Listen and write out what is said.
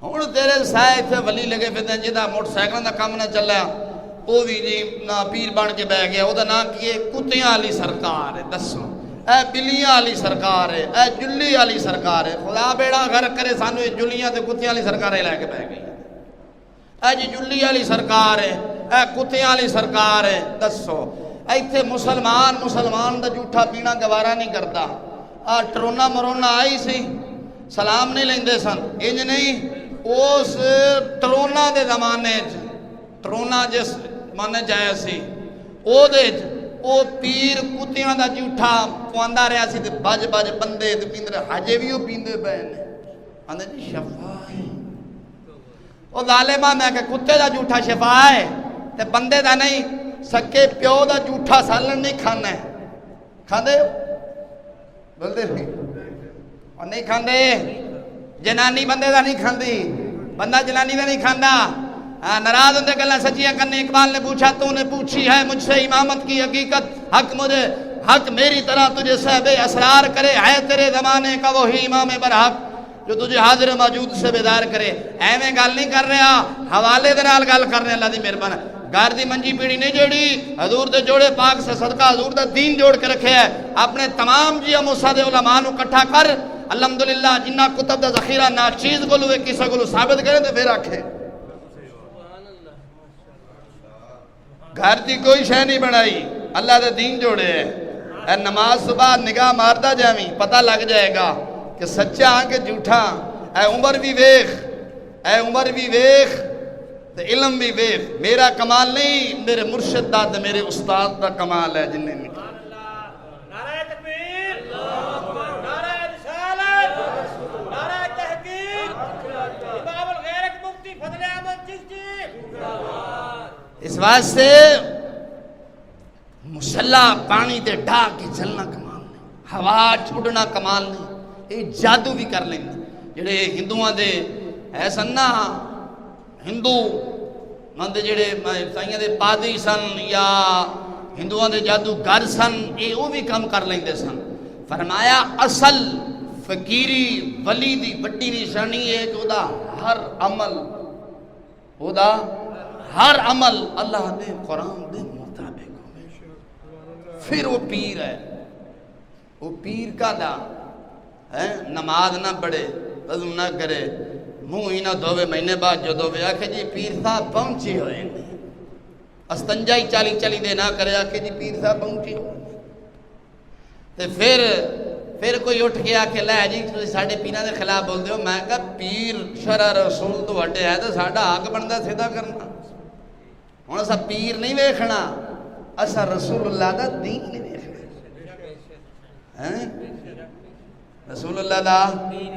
ہوں تیرے سائے اتنے ولی لگے پہ جہاں موٹر سائیکل کا کام نہ چلیا وہ بھی جی نہ پیر بن کے بہ گیا، وہ نام کی کتیاں والی سرکار ہے، دسو اے بلیاں والی سرکار ہے، اے جلی والی سرکار ہے، خدا بیڑا غرق کرے سانو یہ جلیاں تے کتیاں والی سرکاریں لے کے بہ گئی، اے جی جلی والی سرکار ہے، اے کتیاں والی سرکار ہے، دسو ایتھے مسلمان دا جھوٹا پینا گوارا نہیں کرتا، ٹرونا مرونا آئی سی سلام نہیں لیندے سن، انج نہیں اس ٹرونا دے زمانے ٹرونا جس مانے جایا سی او پیر کتیاں دا جھوٹا پواندا رہا سی تے بج بندے تے پیندے حجے بھی وہ پیندے پے نے آندے جی شفا ہے او ظالمہ میں کہ کتے دا جھوٹا شفا ہے تے بندے دا نہیں، سکے پیو دا جھوٹا سالن نہیں کھانا ہے، کھاندے بولدے نہیں اور نہیں کھاندے، جنانی بندے دا نہیں کھاندی، بندہ جنانی دا نہیں کھاندا، ناراض ہوندے گلاں سچیاں کرنے۔ اقبال نے پوچھا تو نے پوچھی ہے مجھ سے امامت کی حقیقت، حق میری طرح تجھے صاحب اسرار کرے، ہے تیرے زمانے کا وہی امام برحق جو تجھے حاضر موجود سے بیدار کرے۔ ایویں گل نہیں کر رہا، حوالے دے نال گل کرنے، اللہ دی مہربانی۔ گھر دی منجی پیڑی نہیں جوڑی، حضور دے جوڑے پاک سے صدقہ حضور دا دین جوڑ کے رکھے ہے، اپنے تمام جی موسیٰ دے علماء نو کٹھا کر الحمدللہ جنہ کتب دا ذخیرہ نا چیز کو لوے کسا کو ثابت کرے تو پھر آکھے گھر دی کوئی شے نہیں بنائی، اللہ دے دین جوڑے ہے۔ اے نماز صبح نگاہ ماردا جاویں پتہ لگ جائے گا کہ سچا ہاں کہ جھوٹا۔ اے عمر بھی ویخ تے علم بھی ویخ، میرا کمال نہیں میرے مرشد دا تے میرے استاد دا کمال ہے جنہیں میں نعرہ تکبیر، نعرہ رسالت، نعرہ تحقیق، امام الغیرت مفتی فضل احمد چشتی۔ اس واسطے مسلح پانی تے ڈھا کے چلنا کمال نہیں، ہوا چھوڑنا کمال نہیں، یہ جادو بھی کر لیں جڑے ہندوؤں دے ایسا نا ہندو مندے جڑے سائیاں دے پادری سن یا ہندوؤں دے جادو گر سن، یہ وہ بھی کم کر لیں دے سن۔ فرمایا اصل فقیری ولی دی بڑی نشانی ہے کہ وہ دا ہر عمل اللہ دے قرآن دے مطابق ہوئے، پھر وہ پیر ہے۔ وہ پیر کا دا نماز نہ پڑھے، وضو نہ کرے، منہ ہی نہ دھوے، مہینے بعد جو دھوے آکھے جی پیر صاحب پہنچی ہوئے، استنجائی چالی دے نہ کرے آکھے جی پیر صاحب پہنچی ہوئے، تے پھر کوئی اٹھ کے آکھے لے جی تسی ساڑھے پیروں دے خلاف بول دیو، میں کہا پیر شرع رسول تو ہٹے ہے تو ساڑھا حق بندا سیدھا کرنا۔ ہن اسا پیر نہیں ویکھنا، اسا رسول اللہ دا دین نہیں ویکھنا، رسول اللہ دا دین